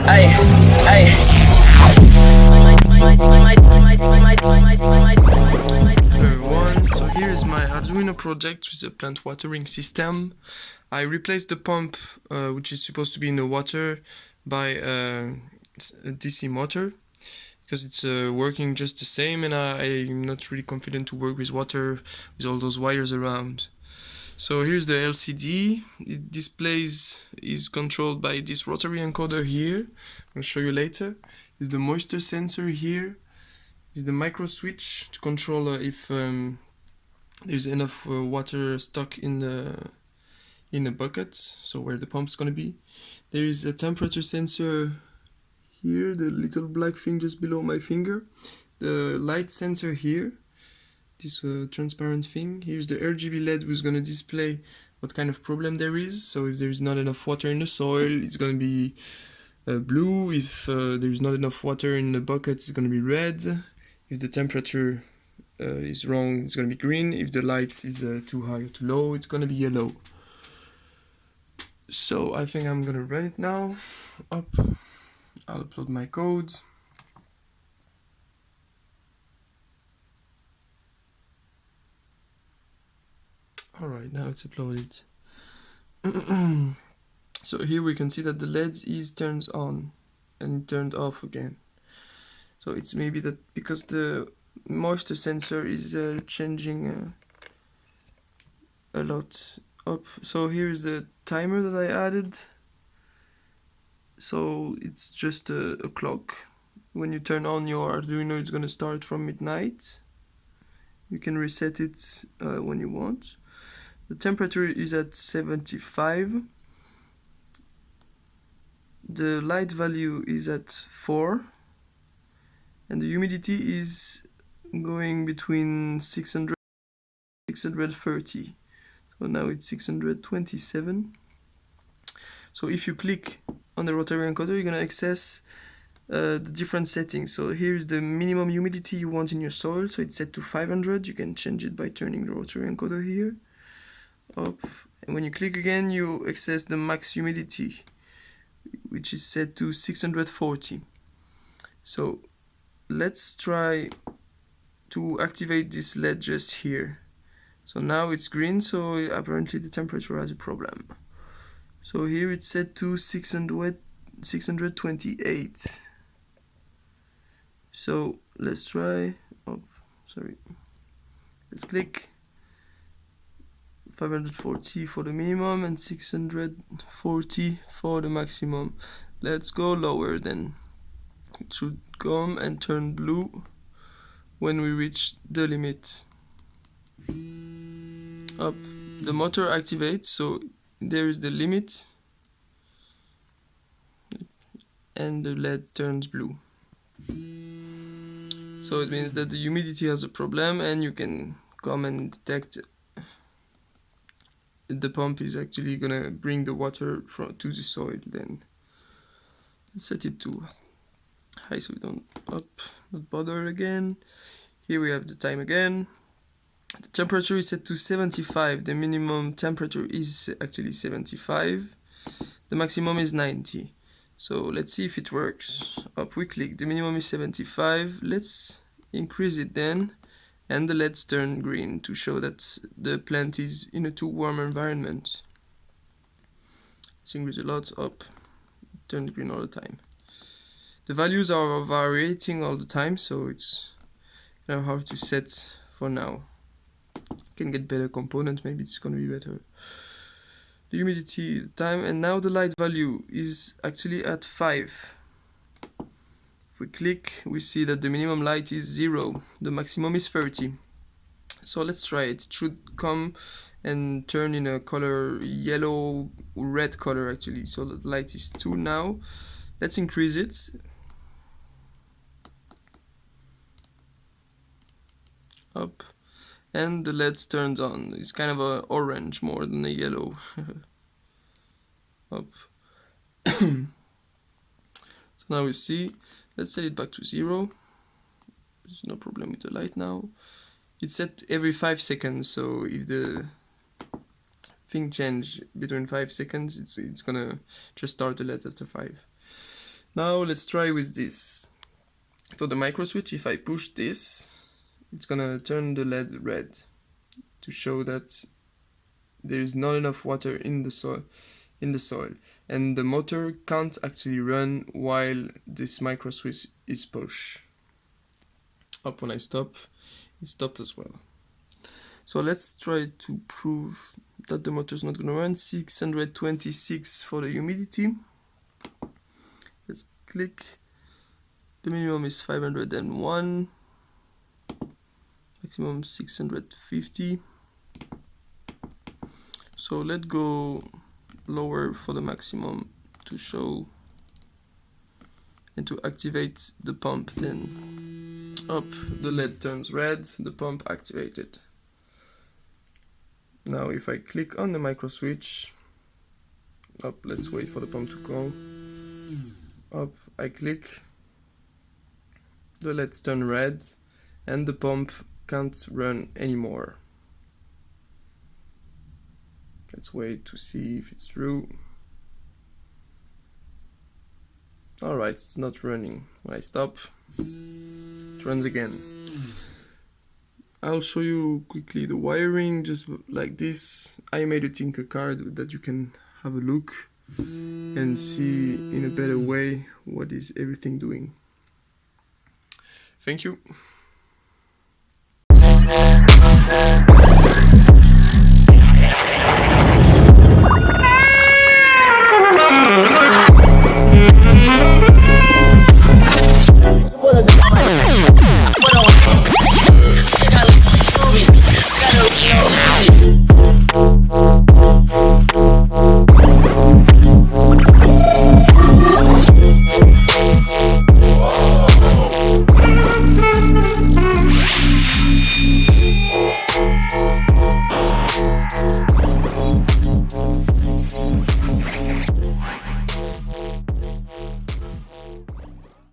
Hey, hey. Hello everyone, so here is my Arduino project with a plant watering system. I replaced the pump, which is supposed to be in the water, by a DC motor, because it's working just the same, and I'm not really confident to work with water with all those wires around. So here's the LCD. It displays is controlled by this rotary encoder here. I'll show you later. Is the moisture sensor here. Is the micro switch to control if there's enough water stuck in the bucket, so where the pump's gonna be. There is a temperature sensor here, the little black thing just below my finger. The light sensor here, this transparent thing. Here's the RGB LED, who's gonna display what kind of problem there is. So if there is not enough water in the soil, it's gonna be blue. If there is not enough water in the bucket, it's gonna be red. If the temperature is wrong, it's gonna be green. If the light is too high or too low, it's gonna be yellow. So I think I'm gonna run it now. I'll upload my code. Alright, now it's uploaded. So here we can see that the LED is turned on and turned off again. So it's maybe that because the moisture sensor is changing a lot up. So here is the timer that I added. So it's just a clock. When you turn on your Arduino, it's gonna start from midnight. You can reset it when you want. The temperature is at 75. The light value is at 4. And the humidity is going between 600 and 630. So now it's 627. So if you click on the rotary encoder, you're gonna access the different settings. So here's the minimum humidity you want in your soil. So it's set to 500. You can change it by turning the rotary encoder here up. And when you click again, you access the max humidity, which is set to 640. So let's try to activate this LED just here. So now it's green, so apparently the temperature has a problem. So here it's set to 628. So let's try, let's click 540 for the minimum and 640 for the maximum. Let's go lower then. It should come and turn blue when we reach the limit. Up, the motor activates, so there is the limit and the LED turns blue. So it means that the humidity has a problem, and you can come and detect the pump is actually gonna bring the water to the soil. Then let's set it to high so we don't not bother again. Here we have the time again. The temperature is set to 75. The minimum temperature is actually 75. The maximum is 90. So let's see if it works. Up we click. The minimum is 75. Let's increase it then. And the LEDs turn green to show that the plant is in a too warm environment. Let's increase a lot. Up. Turn green all the time. The values are varying all the time, so it's kind of hard to set for now. Can get better components, maybe it's gonna be better. The humidity, the time, and now the light value is actually at 5. If we click, we see that the minimum light is 0, the maximum is 30. So let's try it. It should come and turn in a color yellow, red color actually. So the light is 2 now. Let's increase it. Up. And the LED turns on. It's kind of a orange more than a yellow. Up. So now we see. Let's set it back to 0. There's no problem with the light now. It's set every 5 seconds, so if the thing change between 5 seconds, it's gonna just start the LEDs after 5. Now let's try with this. For the micro switch, if I push this, it's gonna turn the LED red to show that there is not enough water in the soil, and the motor can't actually run while this micro switch is pushed. Up when I stop, it stopped as well. So let's try to prove that the motor is not gonna run. 626 for the humidity. Let's click. The minimum is 501, maximum 650. So let's go lower for the maximum to show and to activate the pump. Then up, the LED turns red, the pump activated. Now if I click on the micro switch, up, let's wait for the pump to go. Up, I click, the LEDs turn red and the pump can't run anymore. Let's wait to see if it's true. Alright, it's not running. When I stop, it runs again. I'll show you quickly the wiring, just like this. I made a Tinker card that you can have a look and see in a better way what is everything doing. Thank you.